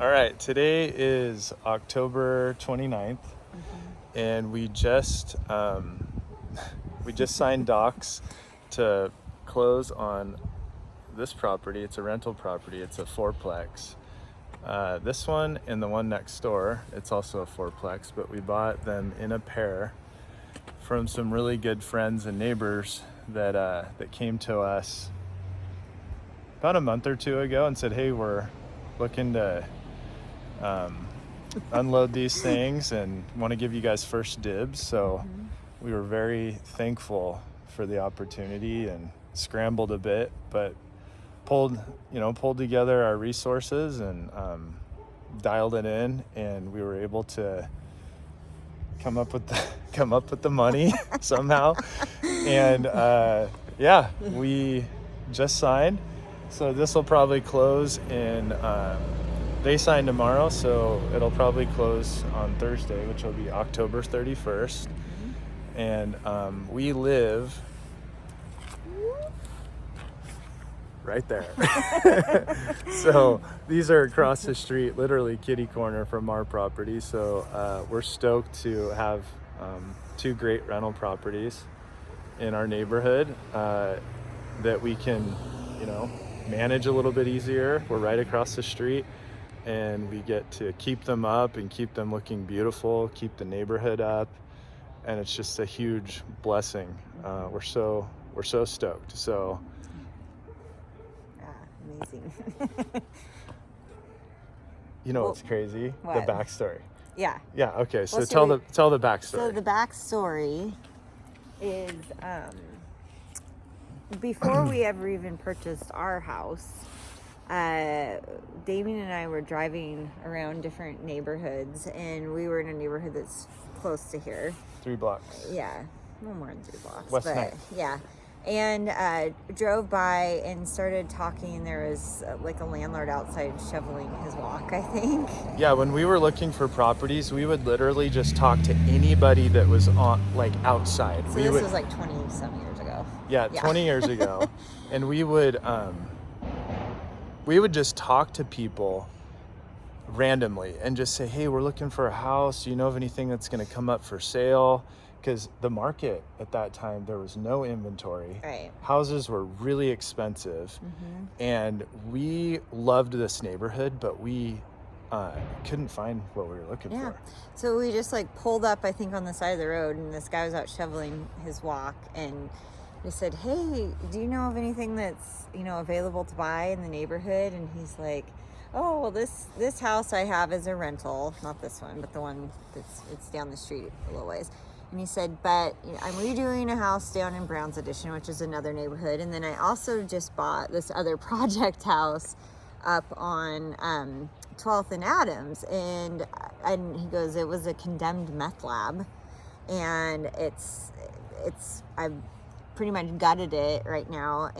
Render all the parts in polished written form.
All right, today is October 29th, and we just signed docs to close on this property. It's a rental property. It's a fourplex. This one and the one next door, it's also a fourplex, but we bought them in a pair from some really good friends and neighbors that came to us about a month or two ago and said, hey, we're looking to unload these things and want to give you guys first dibs. So we were very thankful for the opportunity and scrambled a bit, but pulled together our resources and dialed it in, and we were able to come up with the money somehow. And we just signed, so this will probably close in they sign tomorrow, so it'll probably close on Thursday, which will be October 31st. And we live right there. So these are across the street, literally kitty corner from our property. So we're stoked to have two great rental properties in our neighborhood that we can, manage a little bit easier. We're right across the street, and we get to keep them up and keep them looking beautiful, keep the neighborhood up, and it's just a huge blessing. We're so stoked. So amazing. What's crazy? What? The backstory. Yeah. Okay. So tell the backstory. So the backstory is before we ever even purchased our house, Damien and I were driving around different neighborhoods, and we were in a neighborhood that's close to here. 3 blocks. Yeah, no more than 3 blocks. West but Ninth. Yeah. And drove by and started talking. There was like a landlord outside shoveling his walk, I think. Yeah, when we were looking for properties, we would literally just talk to anybody that was on, outside. So this was like 20-some years ago. Yeah, 20 years ago. And we would just talk to people randomly and just say, hey, we're looking for a house. Do you know of anything that's going to come up for sale? Because the market at that time, there was no inventory. Right. Houses were really expensive. And we loved this neighborhood, but we couldn't find what we were looking for. So we just pulled up, I think, on the side of the road, and this guy was out shoveling his walk, and we said, hey, do you know of anything that's, available to buy in the neighborhood? And he's like, oh, well, this house I have is a rental, not this one, but the one it's down the street a little ways. And he said, but I'm redoing a house down in Brown's Addition, which is another neighborhood. And then I also just bought this other project house up on 12th and Adams. And he goes, it was a condemned meth lab. And I've pretty much gutted it right now.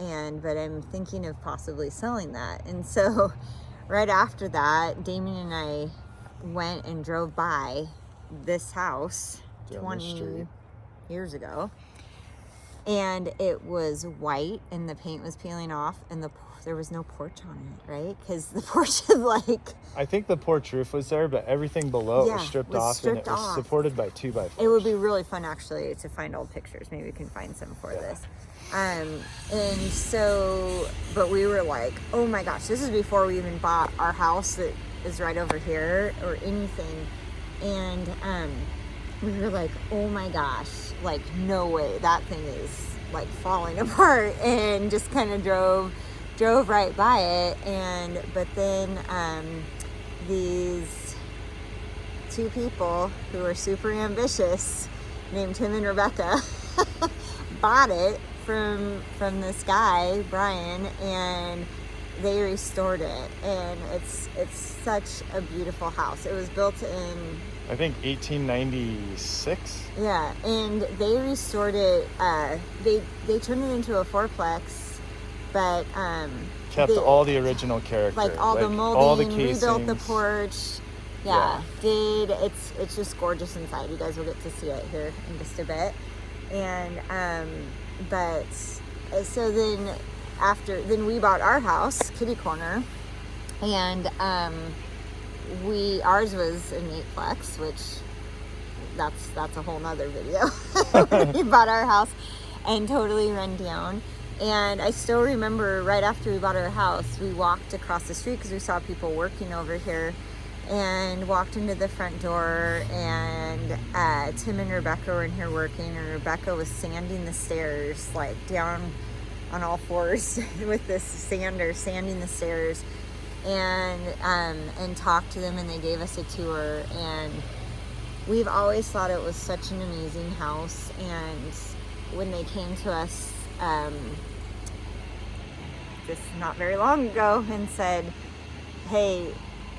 But I'm thinking of possibly selling that. And so right after that, Damien and I went and drove by this house 20 years ago, and it was white, and the paint was peeling off, and there was no porch on it, right? Because the porch is I think the porch roof was there, but everything below was stripped off, and it was supported by 2x4s. It would be really fun, actually, to find old pictures. Maybe we can find some for this. And so, but we were like, oh my gosh, this is before we even bought our house that is right over here or anything. And we were like, oh my gosh, no way, that thing is falling apart, and just kind of drove right by it. But then these two people who were super ambitious, named Tim and Rebecca, bought it from this guy, Brian, and they restored it, and it's such a beautiful house. It was built in, I think, 1896. Yeah, and they restored it. They turned it into a fourplex, but kept all the original character, all the molding, all the casings, rebuilt the porch. It's just gorgeous inside. You guys will get to see it here in just a bit. And but so then we bought our house, kitty corner, and ours was an 8-plex, which that's a whole nother video. We bought our house and totally run down. And I still remember right after we bought our house, we walked across the street because we saw people working over here, and walked into the front door, and Tim and Rebecca were in here working, and Rebecca was sanding the stairs, like down on all fours with this sander, sanding the stairs, and talked to them, and they gave us a tour. And we've always thought it was such an amazing house. And when they came to us just not very long ago and said, hey,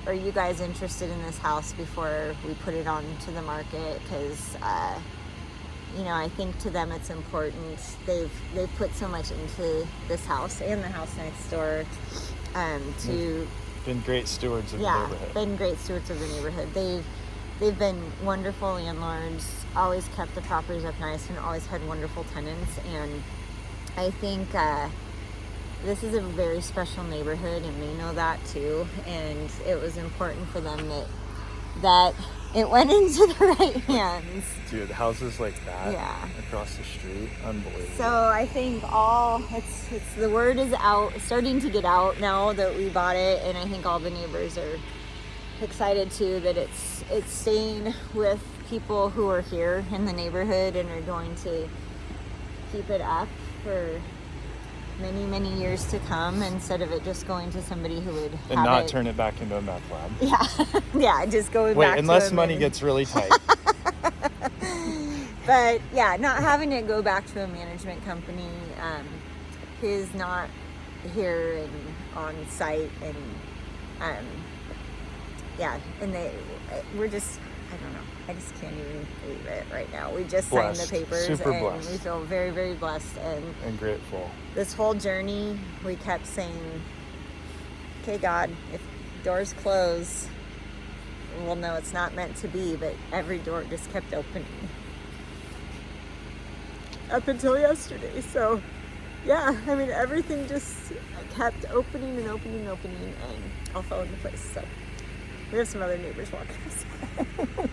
are you guys interested in this house before we put it onto the market? Because I think to them it's important. They've put so much into this house and the house next door to been great stewards of the neighborhood. Been great stewards of the neighborhood. They've been wonderful landlords, always kept the properties up nice, and always had wonderful tenants. And I think this is a very special neighborhood, and they know that too. And it was important for them that it went into the right hands. Dude, houses like that across the street, unbelievable. So I think it's the word is out, starting to get out now that we bought it, and I think all the neighbors are excited too that it's staying with people who are here in the neighborhood and are going to keep it up for many, many years to come, instead of it just going to somebody who would and have not turn it back into a meth lab. Yeah, just going back to unless money gets really tight. But yeah, not having it go back to a management company who's not here and on site, and we're just, I don't know, I just can't even believe it right now. We just signed the papers, super and blessed. we feel very, very blessed and grateful. This whole journey, we kept saying, okay, God, if doors close, we'll know it's not meant to be. But every door just kept opening up until yesterday. So yeah, I mean, everything just kept opening and opening and opening, and all fell into place. So we have some other neighbors walking outside.